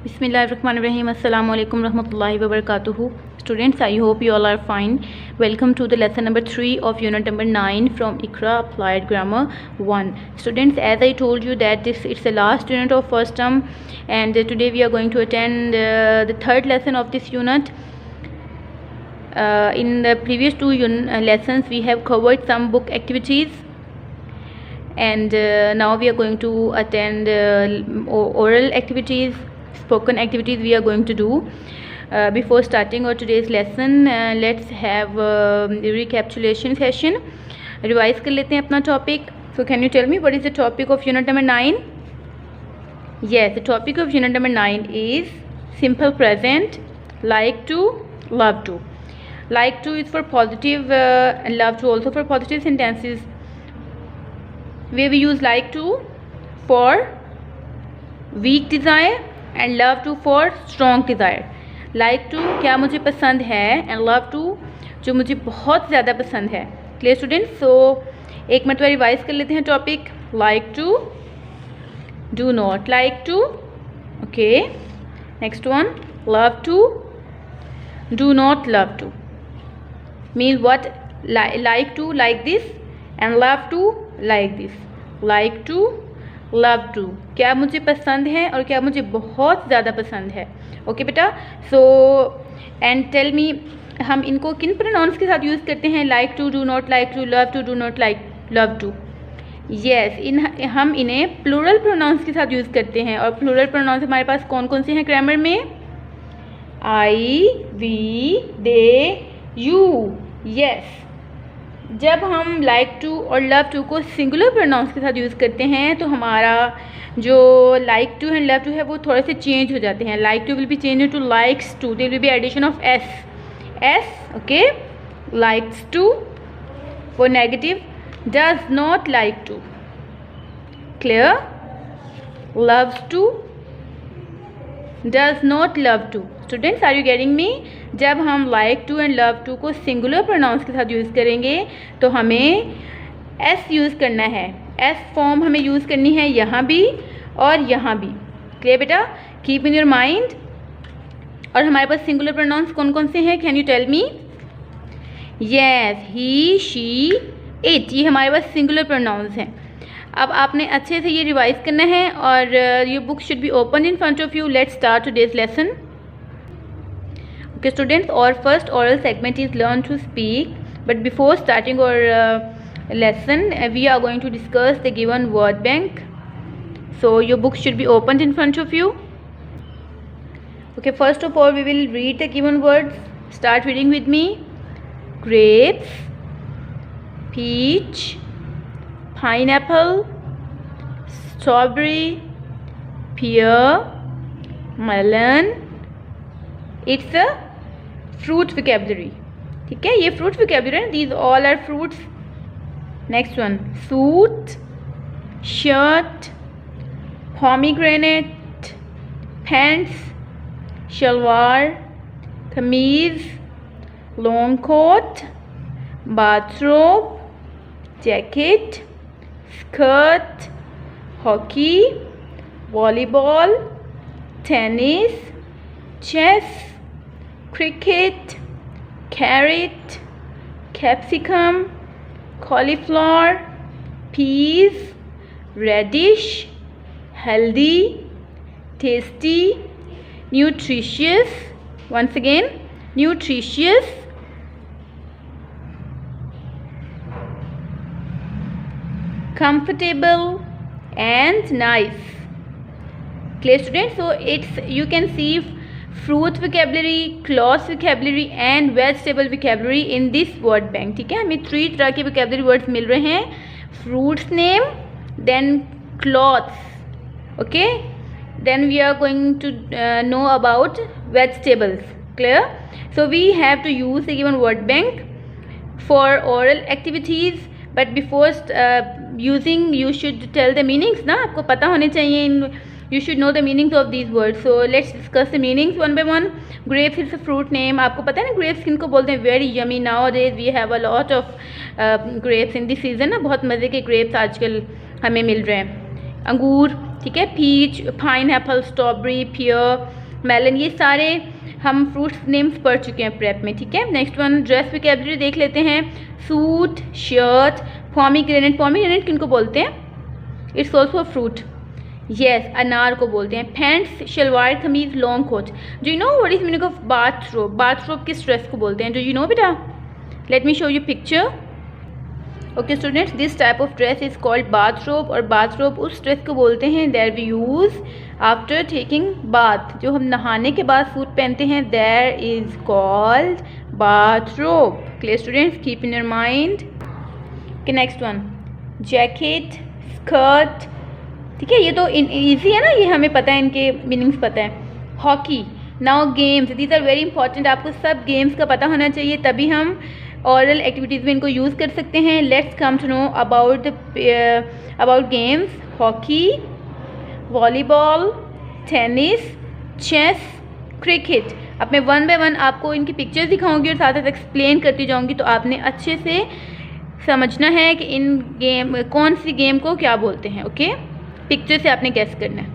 Bismillahirrahmanirrahim. Assalamu alaikum rahmatullahi wa barakatuhu. Students, I hope you all are fine. Welcome to the lesson number 3 of unit number 9 from Iqra Applied Grammar 1. Students, as I told you that it's the last unit of first term, and today we are going to attend the third lesson of this unit. In the previous two lessons we have covered some book activities, and now we are going to attend oral activities, spoken activities we are going to do. Before starting our today's lesson, let's have the recapitulation session. Revise कर लेते हैं अपना topic. So can you tell me what is the topic of unit number 9? Yes, the topic of unit number 9 is simple present, like to, love to. Like to is for positive and love to also for positive sentences, where we use like to for weak desire and love to for strong desire. Like to क्या मुझे पसंद है, and love to जो मुझे बहुत ज़्यादा पसंद है. Clear students? सो एक मरतबा रिवाइज कर लेते हैं topic. like to, do not like to, okay. next one, love to, do not love to. mean what? like to like this and love to like this. like to, love to क्या मुझे पसंद है और क्या मुझे बहुत ज़्यादा पसंद है. ओके बेटा. सो एंड टेल मी, हम इनको किन प्रोनाउंस के साथ यूज़ करते हैं? Like to, do not like to, love to, do not like love to. Yes, हम इन्हें प्लूरल प्रोनाउंस के साथ यूज़ करते हैं. और प्लूरल प्रोनाउंस हमारे पास कौन कौन से हैं ग्रामर में? I, we, they, you. Yes, जब हम लाइक टू और लव टू को सिंगुलर प्रोनाउंस के साथ यूज़ करते हैं तो हमारा जो like to and love to है वो थोड़े से चेंज हो जाते हैं. Like to will be change to likes to. There will be addition of S. Okay. Likes to for negative, does not like to. Clear? Loves to, does not love to. Students, are you getting me? जब हम like to and love to को singular pronouns के साथ use करेंगे तो हमें S use करना है. एस फॉर्म हमें यूज़ करनी है यहाँ भी और यहाँ भी. क्लियर बेटा? Keep in your mind. और हमारे पास सिंगुलर प्रोनाउंस कौन कौन से हैं? Can you tell me? Yes, he, she, it. ये हमारे पास सिंगुलर प्रोनाउंस हैं. अब आपने अच्छे से ये रिवाइज करना है और your book should be open in front of you. Let's start today's lesson. Okay students, our first oral segment is learn to speak, but before starting our lesson we are going to discuss the given word bank. So your book should be opened in front of you. Okay, first of all we will read the given words. Start reading with me. Grapes, peach, pineapple, strawberry, pear, melon. It's a fruit vocabulary. ठीक है, ये fruit vocabulary है. These all are fruits. Next one, suit, shirt, pomegranate, pants, shalwar, kameez, long coat, bathrobe, jacket, skirt, hockey, volleyball, tennis, chess, cricket, carrot, capsicum, cauliflower, peas, radish, healthy, tasty, nutritious. Once again, nutritious, comfortable and nice. Clear students? So it's, you can see fruit vocabulary, cloth vocabulary and vegetable vocabulary in this word bank. ठीक है, हमें 3 तरह के vocabulary words मिल रहे हैं. fruits name, then cloths, okay, then we are going to know about vegetables. Clear? So we have to use the given word bank for oral activities, but before using you should tell the meanings ना. आपको पता होने चाहिए, you should know the meanings of these words. So let's discuss the meanings one by one. Grapes is a fruit name. आपको पता है ना grapes किनको बोलते हैं? Very yummy. Nowadays we have a lot of grapes in this season ना. बहुत मज़े के grapes आजकल हमें मिल रहे हैं. अंगूर, ठीक है, पीच, पाइन एप्पल, स्ट्रॉबेरी, पियर, मेलन, ये सारे हम फ्रूट्स नेम्स पढ़ चुके हैं प्रेप में, ठीक है। नेक्स्ट वन ड्रेस वोकैबुलरी देख लेते हैं। सूट, शर्ट, पॉमीग्रेनेट, पॉमीग्रेनेट किनको बोलते हैं? It's also a fruit, yes, अनार को बोलते हैं। Pants, shalwar kameez, long coat. Do you know what is meaning of bathrobe? Bathrobe किस ड्रेस को बोलते हैं? डू यू नो बेटा? Let me show you picture. Okay students, this type of dress is called bathrobe, और बाथरोब उस dress को बोलते हैं that we use after taking bath, जो हम नहाने के बाद सूट पहनते हैं, that is called bathrobe. Clear students, keep in your mind. Okay next one, jacket, skirt, ठीक है, ये तो ईजी है ना, ये हमें पता है, इनके मीनिंग्स पता है। Hockey, now games, these are very important, आपको सब गेम्स का पता होना चाहिए, तभी हम ऑरल एक्टिविटीज़ में इनको यूज़ कर सकते हैं। Let's come to know about games. Hockey, volleyball, tennis, chess, cricket. अब मैं वन बाय वन आपको इनकी पिक्चर्स दिखाऊंगी और साथ साथ एक्सप्लेन करती जाऊंगी, तो आपने अच्छे से समझना है कि इन गेम कौन सी गेम को क्या बोलते हैं। ओके, पिक्चर से आपने गेस करना है।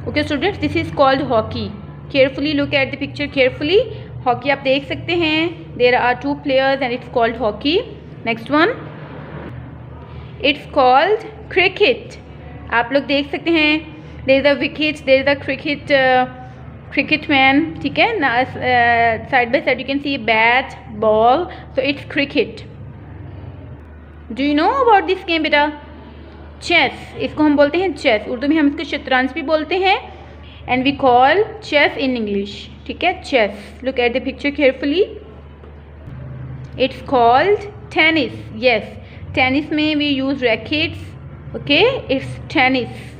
Okay students, this is called hockey. Carefully look at the picture carefully. Hockey आप देख सकते हैं, there are 2 players and it's called hockey. Next one, it's called cricket. आप लोग देख सकते हैं, there is a wicket, there is a cricket man, ठीक है ना, side by side you can see bat, ball, so it's cricket. Do you know about this game बेटा? Chess, इसको हम बोलते हैं चेस, उर्दू में हम इसको शतरंज भी बोलते हैं, and we call chess in English, ठीक है, chess. Look at the picture carefully. It's called tennis, yes, tennis में we use rackets, okay, it's tennis.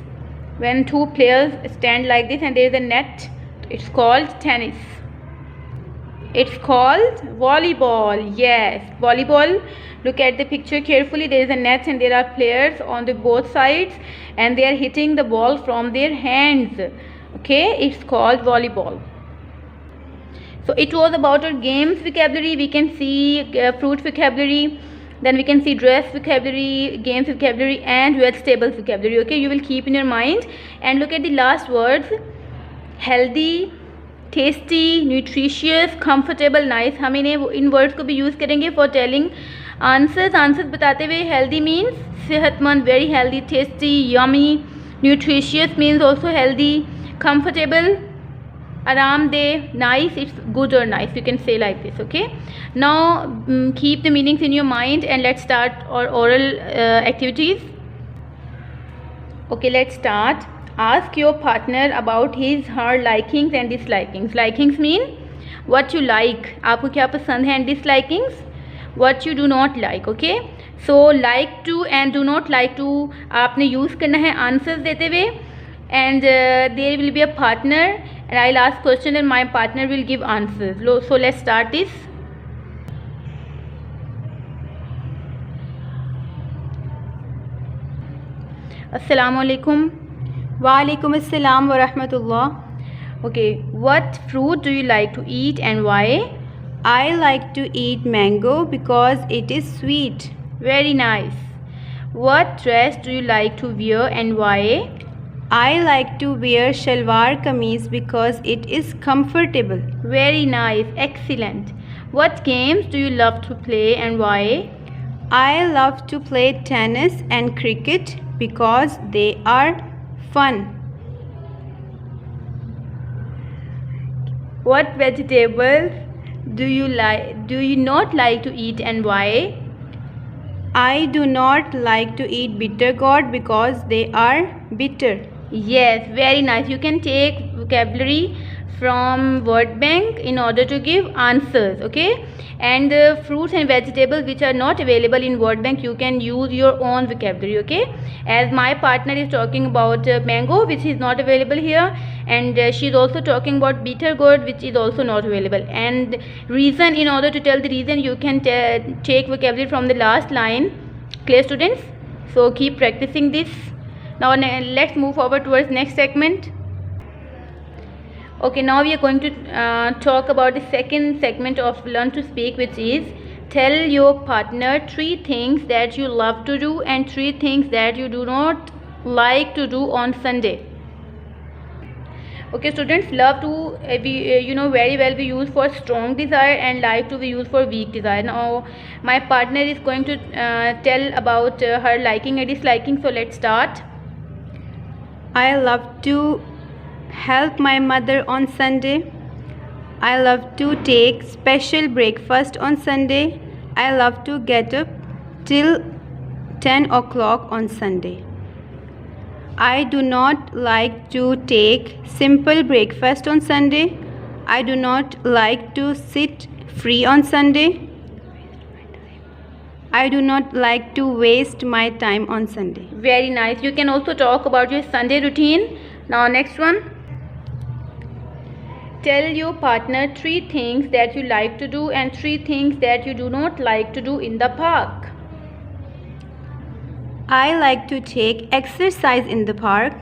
When 2 players stand like this and there is a net, it's called tennis. It's called volleyball, yes, volleyball. Look at the picture carefully, there is a net and there are players on the both sides and they are hitting the ball from their hands, okay, it's called volleyball. So it was about our games vocabulary. We can see fruit vocabulary, then we can see dress vocabulary, games vocabulary and vegetables vocabulary, okay, you will keep in your mind and look at the last words, healthy, tasty, nutritious, comfortable, nice. हम इन्हें इन words को भी use करेंगे for telling answers बताते हुए। Healthy means सेहतमंद, very healthy, tasty, yummy, nutritious means also healthy, comfortable, आरामदेह, nice, it's good और nice, you can say like this, okay. Now keep the meanings in your mind and let's start our oral activities. Okay, let's start. Ask your partner about his her likings and dislikings. Likings mean what you like, आपको क्या पसंद है, and dislikings what you do not like, okay. So like to and do not like to आपने use करना है answers देते हुए, and there will be a partner and I'll ask question and my partner will give answers. So let's start this. Assalamu alaikum. Walaikum assalam wa rahmatullah. Okay, what fruit do you like to eat and why? I like to eat mango because it is sweet. Very nice. What dress do you like to wear and why? I like to wear shalwar kameez because it is comfortable. Very nice, excellent. What games do you love to play and why? I love to play tennis and cricket because they are fun. What vegetables do you not like to eat and why? I do not like to eat bitter gourd because they are bitter. Yes, very nice. You can take vocabulary from word bank in order to give answers, okay, and fruits and vegetables which are not available in word bank, you can use your own vocabulary, okay. As my partner is talking about mango which is not available here, and she is also talking about bitter gourd which is also not available, and reason, in order to tell the reason you can take vocabulary from the last line. Clear students? So keep practicing this. Now let's move forward towards next segment. Okay, now we are going to talk about the second segment of Learn to Speak, which is tell your partner 3 things that you love to do and 3 things that you do not like to do on Sunday. Okay, students, love to you know very well be used for strong desire, and like to be used for weak desire. Now my partner is going to tell about her liking and disliking, so let's start. I love to help my mother on Sunday. I love to take special breakfast on Sunday. I love to get up till 10 o'clock on Sunday. I do not like to take simple breakfast on Sunday. I do not like to sit free on Sunday. I do not like to waste my time on Sunday. Very nice. You can also talk about your Sunday routine. Now next one. Tell your partner 3 things that you like to do and 3 things that you do not like to do in the park. I like to take exercise in the park.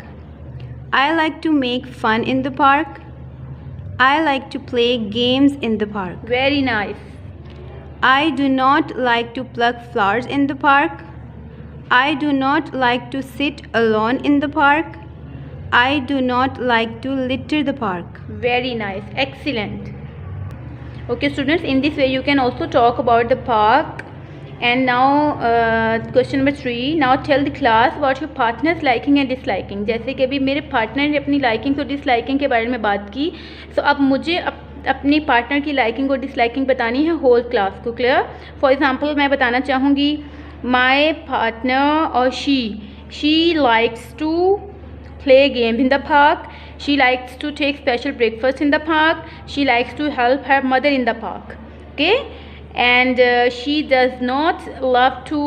I like to make fun in the park. I like to play games in the park. Very nice. I do not like to pluck flowers in the park. I do not like to sit alone in the park. I do not like to litter the park. Very nice. Excellent. Okay, students, in this way you can also talk about the park. And now question number 3. Now tell the class about your partner's liking and disliking. जैसे कि अभी मेरे partner ने अपनी liking और disliking के बारे में बात की, तो अब मुझे अपनी पार्टनर की लाइकिंग और डिसलाइकिंग बतानी है होल क्लास को. क्लियर? फॉर एग्जांपल मैं बताना चाहूँगी माय पार्टनर और she likes to play games in the park. She likes to take special breakfast in the park. She likes to help her mother in the park. Okay, and she does not love to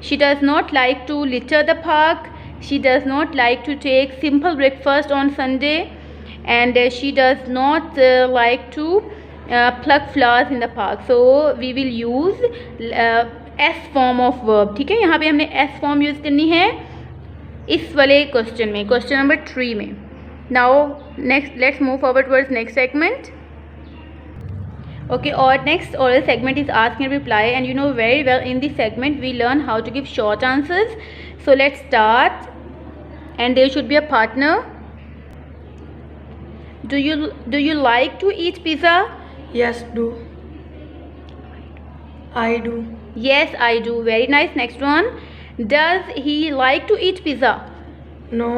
she does not like to litter the park. She does not like to take simple breakfast on Sunday, and she does not like to pluck flowers in the park. So we will use S form of verb. ठीक है, यहाँ पे हमने S form use करनी है इस वाले question में, क्वेश्चन नंबर 3 में. Now next let's move forward towards next segment. Okay, our next oral segment is ask and reply, and you know very well in this segment we learn how to give short answers. So let's start, and there should be a partner. Do you like to eat pizza? Yes, do. I do. Yes, I do. Very nice. Next one. Does he like to eat pizza? No,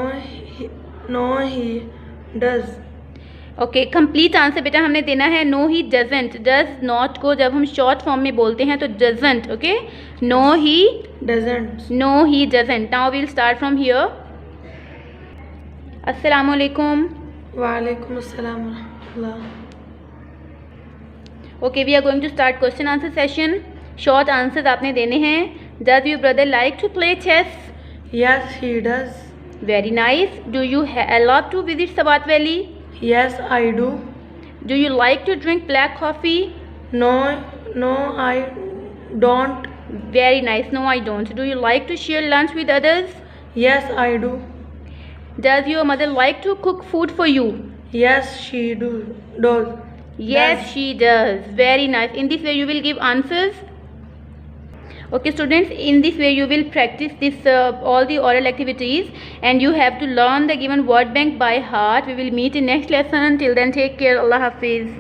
he does. Okay, complete answer बेटा हमने देना है. No he doesn't. Does not को जब हम short form में बोलते हैं तो doesn't. Okay, no he Doesn't. No he doesn't. Now we'll start from here. अस्सलाम वालेकुम. Walaikum assalam wa rahmatullah. Okay, we are going to start question answer session. Short answers आपने देने हैं. Does your brother like to play chess? Yes, he does. Very nice. Do you love to visit Swat valley? Yes, I do. Do you like to drink black coffee? No, I don't. Very nice. No, I don't. Do you like to share lunch with others? Yes, I do. Does your mother like to cook food for you? Yes, she does. Yes, she does. Very nice. In this way you will give answers. Okay, students, in this way you will practice this all the oral activities, and you have to learn the given word bank by heart. We will meet in next lesson. Till then, take care. Allah Hafiz.